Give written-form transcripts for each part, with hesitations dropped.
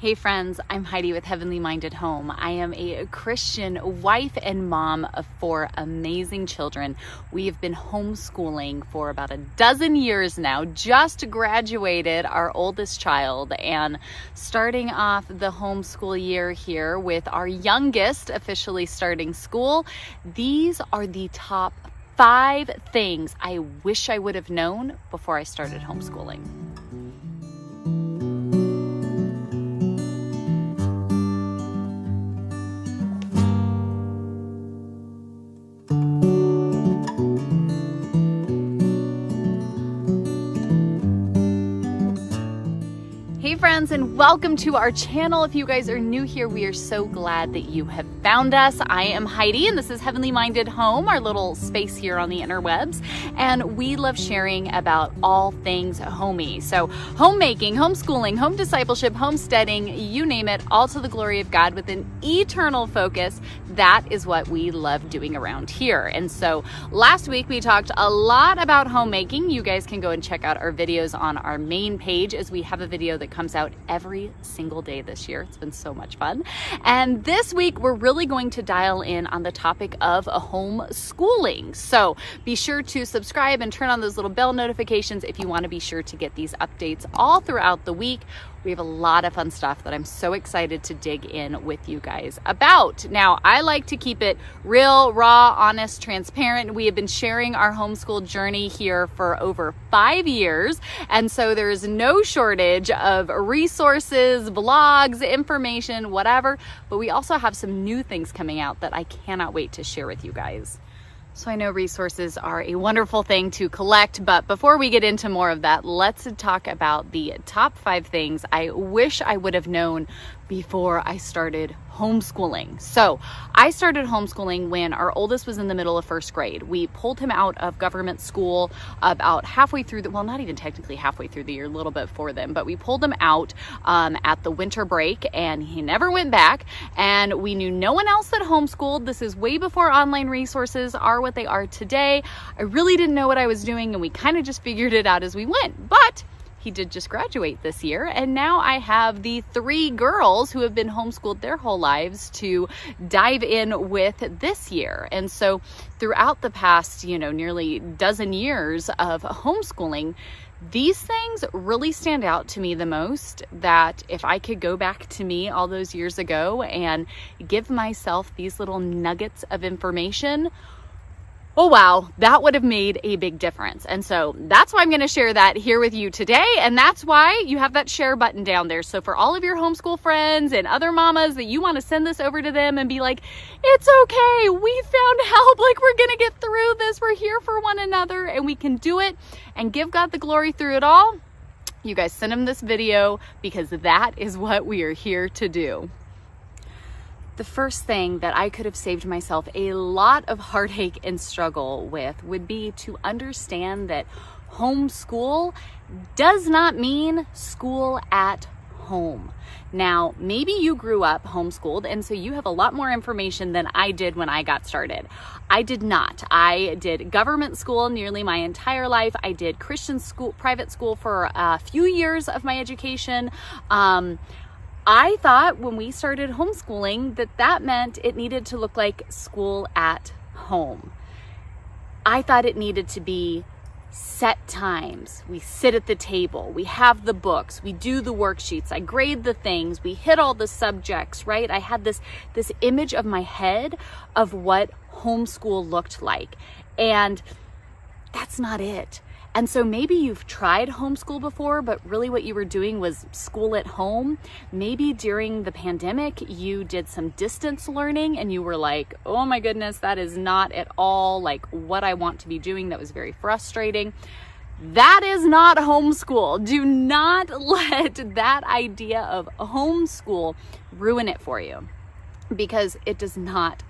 Hey friends, I'm Heidi with Heavenly Minded Home. I am a Christian wife and mom of 4 amazing children. We have been homeschooling for about a dozen years now, just graduated our oldest child, and starting off the homeschool year here with our youngest officially starting school. These are the top 5 things I wish I would have known before I started homeschooling. Hey friends, and welcome to our channel. If you guys are new here, we are so glad that you have found us. I am Heidi, and this is Heavenly Minded Home, our little space here on the interwebs, and we love sharing about all things homey. So homemaking, homeschooling, home discipleship, homesteading, you name it, all to the glory of God with an eternal focus. That is what we love doing around here. And so last week we talked a lot about homemaking. You guys can go and check out our videos on our main page, as we have a video that comes out every single day this year. It's been so much fun. And this week we're really going to dial in on the topic of homeschooling. So be sure to subscribe and turn on those little bell notifications if you want to be sure to get these updates all throughout the week. We have a lot of fun stuff that I'm so excited to dig in with you guys about. Now, I like to keep it real, raw, honest, transparent. We have been sharing our homeschool journey here for over 5 years. And so there's no shortage of resources, blogs, information, whatever. But we also have some new things coming out that I cannot wait to share with you guys. So I know resources are a wonderful thing to collect, but before we get into more of that, let's talk about the top 5 things I wish I would have known before I started homeschooling. So I started homeschooling when our oldest was in the middle of 1st grade. We pulled him out of government school about halfway through well, not even technically halfway through the year, a little bit for them, but we pulled him out at the winter break, and he never went back. And we knew no one else that homeschooled. This is way before online resources are what they are today. I really didn't know what I was doing, and we kind of just figured it out as we went. But he did just graduate this year, and now I have the 3 girls who have been homeschooled their whole lives to dive in with this year. And so throughout the past, nearly dozen years of homeschooling, these things really stand out to me the most, that if I could go back to me all those years ago and give myself these little nuggets of information, oh wow, that would have made a big difference. And so that's why I'm going to share that here with you today. And that's why you have that share button down there. So for all of your homeschool friends and other mamas that you want to send this over to them and be like, it's okay, we found help, like we're going to get through this, we're here for one another and we can do it and give God the glory through it all. You guys send them this video, because that is what we are here to do. The first thing that I could have saved myself a lot of heartache and struggle with would be to understand that homeschool does not mean school at home. Now, maybe you grew up homeschooled, and so you have a lot more information than I did when I got started. I did not. I did government school nearly my entire life. I did Christian school, private school for a few years of my education. I thought when we started homeschooling that meant it needed to look like school at home. I thought it needed to be set times. We sit at the table, we have the books, we do the worksheets, I grade the things, we hit all the subjects, right? I had this image of my head of what homeschool looked like, and that's not it. And so maybe you've tried homeschool before, but really what you were doing was school at home. Maybe during the pandemic, you did some distance learning and you were like, oh my goodness, that is not at all like what I want to be doing. That was very frustrating. That is not homeschool. Do not let that idea of homeschool ruin it for you, because it does not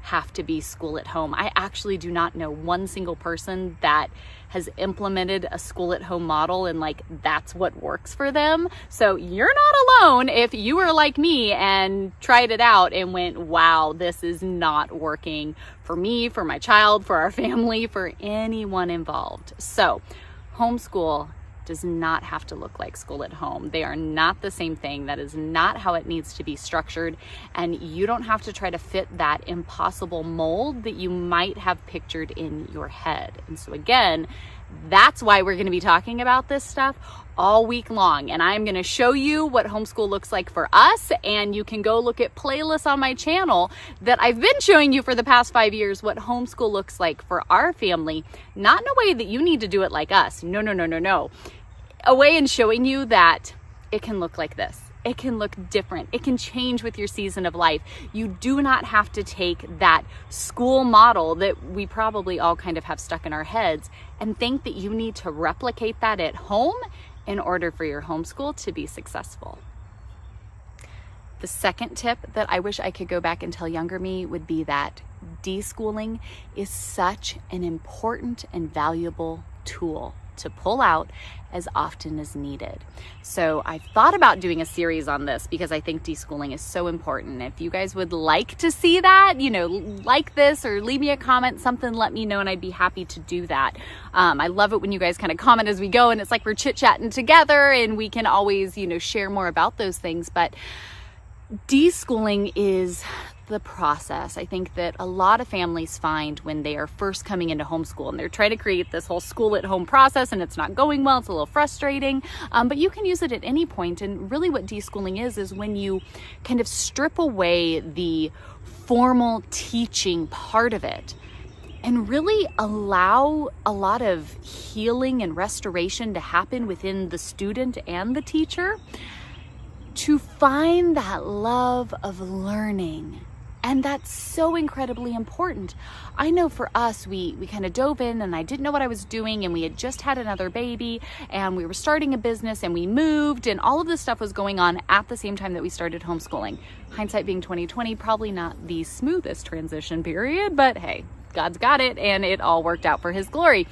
have to be school at home. I actually do not know one single person that has implemented a school at home model and like that's what works for them. So you're not alone if you were like me and tried it out and went, wow, this is not working for me, for my child, for our family, for anyone involved. So homeschool does not have to look like school at home. They are not the same thing. That is not how it needs to be structured. And you don't have to try to fit that impossible mold that you might have pictured in your head. And so again, that's why we're going to be talking about this stuff all week long. And I'm going to show you what homeschool looks like for us. And you can go look at playlists on my channel that I've been showing you for the past 5 years what homeschool looks like for our family. Not in a way that you need to do it like us. No. A way in showing you that it can look like this. It can look different. It can change with your season of life. You do not have to take that school model that we probably all kind of have stuck in our heads and think that you need to replicate that at home in order for your homeschool to be successful. The second tip that I wish I could go back and tell younger me would be that deschooling is such an important and valuable tool to pull out as often as needed. So I've thought about doing a series on this because I think deschooling is so important. If you guys would like to see that, like this or leave me a comment, something, let me know and I'd be happy to do that. I love it when you guys kind of comment as we go and it's like we're chit-chatting together and we can always, share more about those things. But deschooling is the process I think that a lot of families find when they are first coming into homeschool and they're trying to create this whole school at home process and it's not going well. It's a little frustrating, but you can use it at any point. And really what deschooling is when you kind of strip away the formal teaching part of it and really allow a lot of healing and restoration to happen within the student and the teacher to find that love of learning. And that's so incredibly important. I know for us, we kind of dove in and I didn't know what I was doing and we had just had another baby and we were starting a business and we moved and all of this stuff was going on at the same time that we started homeschooling. Hindsight being 2020, probably not the smoothest transition period, but hey, God's got it and it all worked out for his glory.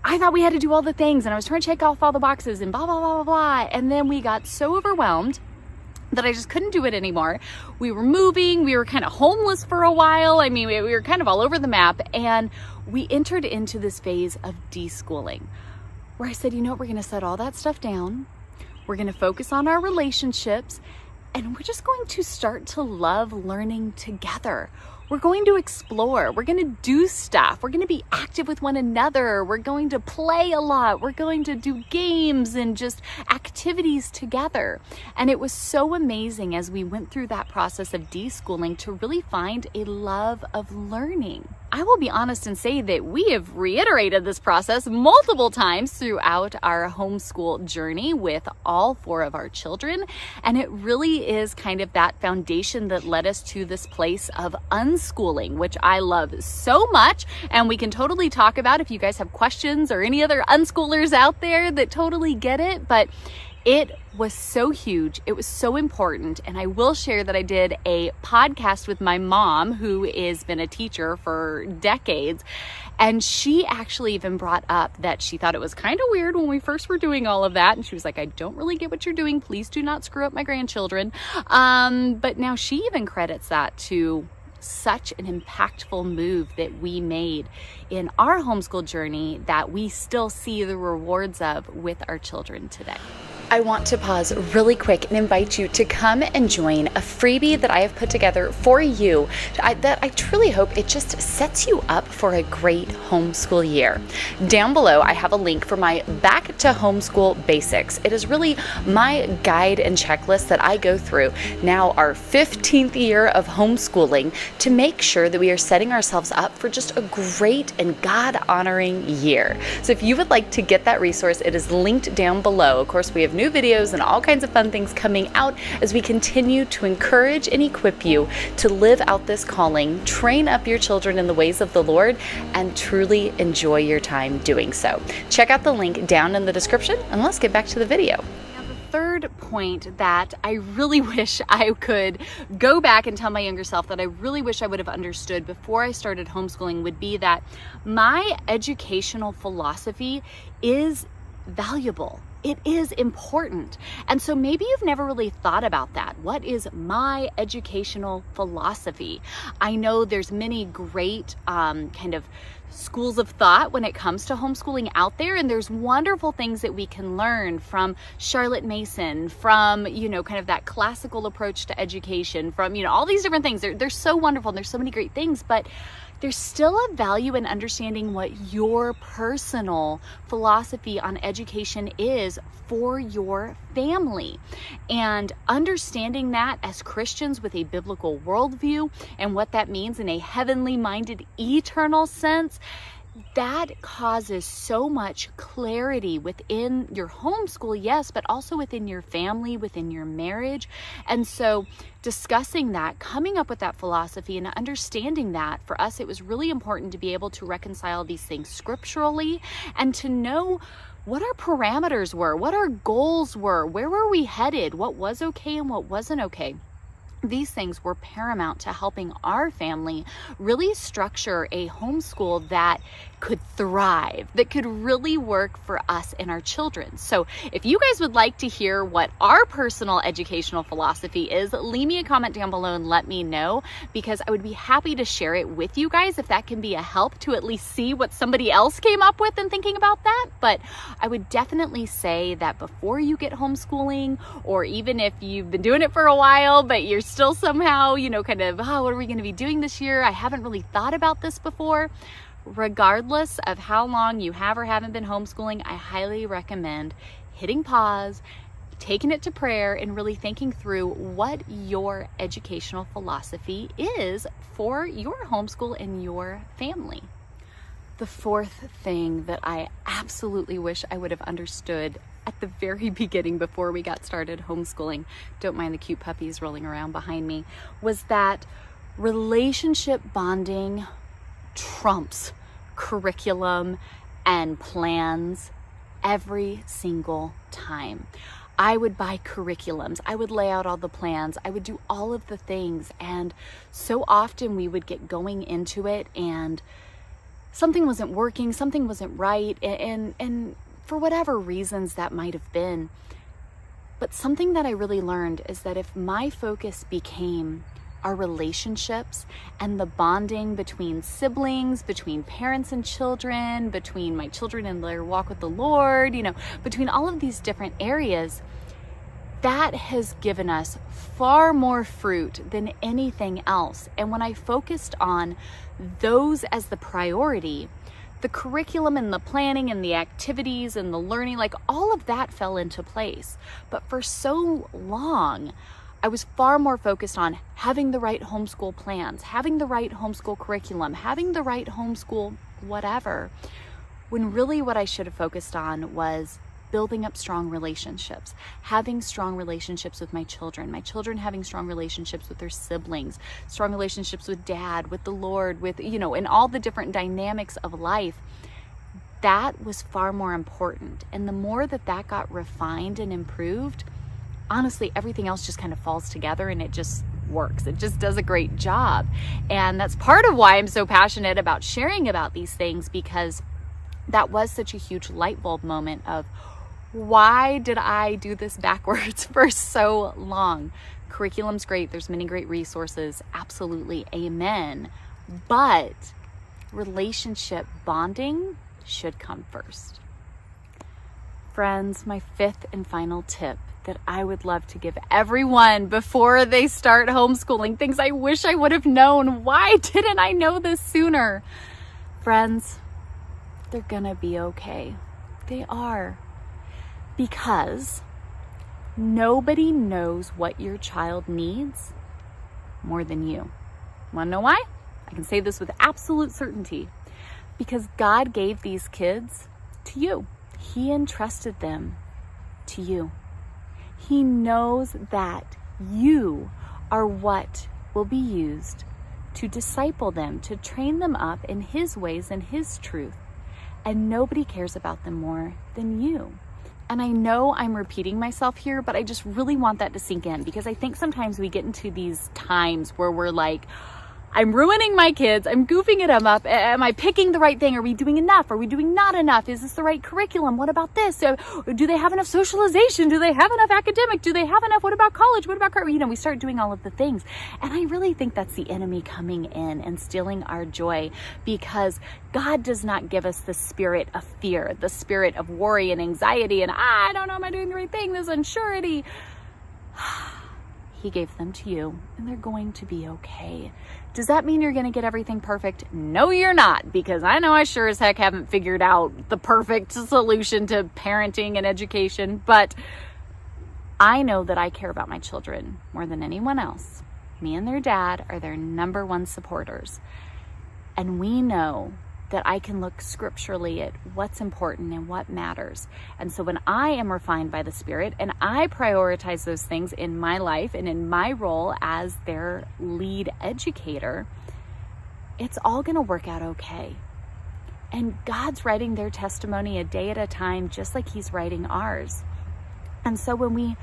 I thought we had to do all the things and I was trying to check off all the boxes and blah, blah, blah, blah, blah. And then we got so overwhelmed that I just couldn't do it anymore. We were moving, we were kind of homeless for a while. I mean, we were kind of all over the map and we entered into this phase of deschooling where I said, we're going to set all that stuff down. We're going to focus on our relationships and we're just going to start to love learning together. We're going to explore. We're going to do stuff. We're going to be active with one another. We're going to play a lot. We're going to do games and just activities together. And it was so amazing as we went through that process of deschooling to really find a love of learning. I will be honest and say that we have reiterated this process multiple times throughout our homeschool journey with all 4 of our children. And it really is kind of that foundation that led us to this place of unschooling, which I love so much. And we can totally talk about if you guys have questions or any other unschoolers out there that totally get it. But it was so huge. It was so important. And I will share that I did a podcast with my mom, who has been a teacher for decades. And she actually even brought up that she thought it was kind of weird when we first were doing all of that. And she was like, I don't really get what you're doing. Please do not screw up my grandchildren. But now she even credits that to such an impactful move that we made in our homeschool journey that we still see the rewards of with our children today. I want to pause really quick and invite you to come and join a freebie that I have put together for you that I truly hope it just sets you up for a great homeschool year. Down below, I have a link for my Back to Homeschool Basics. It is really my guide and checklist that I go through now our 15th year of homeschooling to make sure that we are setting ourselves up for just a great and God-honoring year. So if you would like to get that resource, it is linked down below. Of course, we have new videos and all kinds of fun things coming out as we continue to encourage and equip you to live out this calling, train up your children in the ways of the Lord, and truly enjoy your time doing so. Check out the link down in the description, and let's get back to the video. Third point that I really wish I could go back and tell my younger self that I really wish I would have understood before I started homeschooling would be that my educational philosophy is valuable. It is important. And so maybe you've never really thought about that. What is my educational philosophy? I know there's many great kind of schools of thought when it comes to homeschooling out there, and there's wonderful things that we can learn from Charlotte Mason, from, kind of that classical approach to education, from, all these different things. They're so wonderful, and there's so many great things, but there's still a value in understanding what your personal philosophy on education is for your family. And understanding that as Christians with a biblical worldview and what that means in a heavenly minded, eternal sense, that causes so much clarity within your homeschool, yes, but also within your family, within your marriage. And so discussing that, coming up with that philosophy and understanding that, for us, it was really important to be able to reconcile these things scripturally and to know what our parameters were, what our goals were, where were we headed, what was okay and what wasn't okay. These things were paramount to helping our family really structure a homeschool that could thrive, that could really work for us and our children. So if you guys would like to hear what our personal educational philosophy is, leave me a comment down below and let me know, because I would be happy to share it with you guys if that can be a help to at least see what somebody else came up with in thinking about that. But I would definitely say that before you get homeschooling, or even if you've been doing it for a while, but you're still somehow, kind of, what are we going to be doing this year? I haven't really thought about this before. Regardless of how long you have or haven't been homeschooling, I highly recommend hitting pause, taking it to prayer, and really thinking through what your educational philosophy is for your homeschool and your family. The fourth thing that I absolutely wish I would have understood at the very beginning before we got started homeschooling, don't mind the cute puppies rolling around behind me, was that relationship bonding trumps curriculum and plans every single time. I would buy curriculums, I would lay out all the plans, I would do all of the things, and so often we would get going into it and something wasn't working, something wasn't right, and for whatever reasons that might have been. But something that I really learned is that if my focus became our relationships and the bonding between siblings, between parents and children, between my children and their walk with the Lord, between all of these different areas, that has given us far more fruit than anything else. And when I focused on those as the priority, the curriculum and the planning and the activities and the learning, all of that fell into place. But for so long, I was far more focused on having the right homeschool plans, having the right homeschool curriculum, having the right homeschool whatever, when really what I should have focused on was building up strong relationships, having strong relationships with my children having strong relationships with their siblings, strong relationships with dad, with the Lord, with, in all the different dynamics of life. That was far more important. And the more that got refined and improved, honestly, everything else just kind of falls together and it just works. It just does a great job. And that's part of why I'm so passionate about sharing about these things, because that was such a huge light bulb moment of, why did I do this backwards for so long? Curriculum's great. There's many great resources. Absolutely. Amen. But relationship bonding should come first. Friends, my fifth and final tip that I would love to give everyone before they start homeschooling, things I wish I would have known. Why didn't I know this sooner? Friends, they're gonna be okay. They are. Because nobody knows what your child needs more than you. Wanna know why? I can say this with absolute certainty. Because God gave these kids to you. He entrusted them to you. He knows that you are what will be used to disciple them, to train them up in His ways and His truth. And nobody cares about them more than you. And I know I'm repeating myself here, but I just really want that to sink in, because I think sometimes we get into these times where we're like, I'm ruining my kids. I'm goofing them up. Am I picking the right thing? Are we doing enough? Are we doing not enough? Is this the right curriculum? What about this? Do they have enough socialization? Do they have enough academic? Do they have enough? What about college? What about, we start doing all of the things. And I really think that's the enemy coming in and stealing our joy, because God does not give us the spirit of fear, the spirit of worry and anxiety and I don't know, am I doing the right thing? This unsurety. He gave them to you, and they're going to be okay. Does that mean you're going to get everything perfect? No, you're not, because I know I sure as heck haven't figured out the perfect solution to parenting and education, but I know that I care about my children more than anyone else. Me and their dad are their number one supporters, and we know that I can look scripturally at what's important and what matters. And so when I am refined by the Spirit and I prioritize those things in my life and in my role as their lead educator, it's all gonna work out okay. And God's writing their testimony a day at a time, just like He's writing ours. And so when we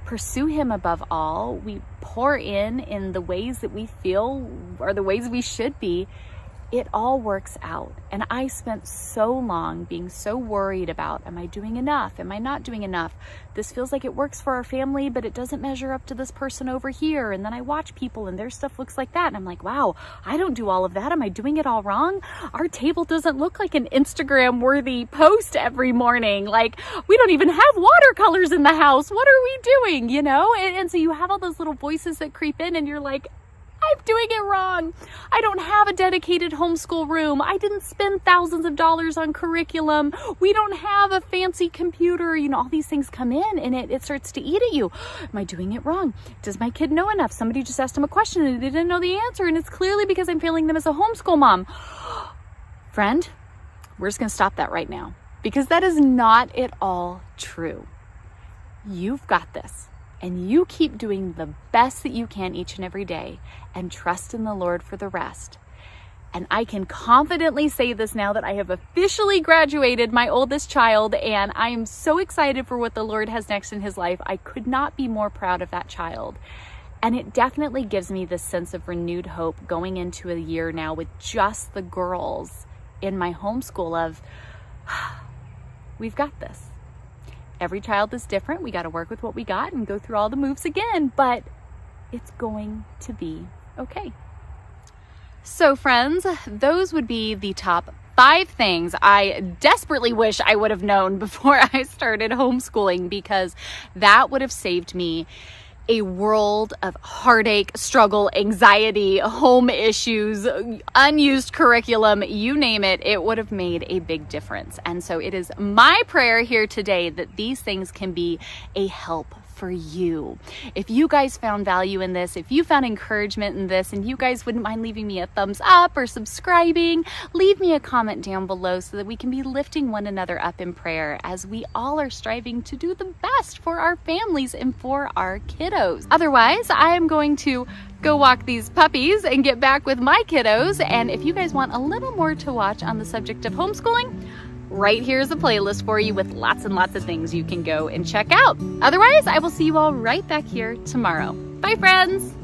pursue Him above all, we pour in the ways that we feel are the ways we should be, it all works out. And I spent so long being so worried about, am I doing enough? Am I not doing enough? This feels like it works for our family, but it doesn't measure up to this person over here. And then I watch people and their stuff looks like that. And I'm like, wow, I don't do all of that. Am I doing it all wrong? Our table doesn't look like an Instagram worthy post every morning. Like, we don't even have watercolors in the house. What are we doing? And so you have all those little voices that creep in and you're like, I'm doing it wrong. I don't have a dedicated homeschool room. I didn't spend thousands of dollars on curriculum. We don't have a fancy computer. All these things come in and it starts to eat at you. Am I doing it wrong? Does my kid know enough? Somebody just asked him a question and they didn't know the answer, and it's clearly because I'm failing them as a homeschool mom. Friend, we're just going to stop that right now, because that is not at all true. You've got this. And you keep doing the best that you can each and every day and trust in the Lord for the rest. And I can confidently say this now that I have officially graduated my oldest child, and I am so excited for what the Lord has next in his life. I could not be more proud of that child. And it definitely gives me this sense of renewed hope going into a year now with just the girls in my homeschool of, we've got this. Every child is different. We got to work with what we got and go through all the moves again, but it's going to be okay. So friends, those would be the top 5 things I desperately wish I would have known before I started homeschooling, because that would have saved me a world of heartache, struggle, anxiety, home issues, unused curriculum, you name it, it would have made a big difference. And so it is my prayer here today that these things can be a help for you. If you guys found value in this, if you found encouragement in this, and you guys wouldn't mind leaving me a thumbs up or subscribing, leave me a comment down below so that we can be lifting one another up in prayer as we all are striving to do the best for our families and for our kiddos. Otherwise, I am going to go walk these puppies and get back with my kiddos. And if you guys want a little more to watch on the subject of homeschooling, right here's a playlist for you with lots and lots of things you can go and check out. Otherwise, I will see you all right back here tomorrow. Bye, friends.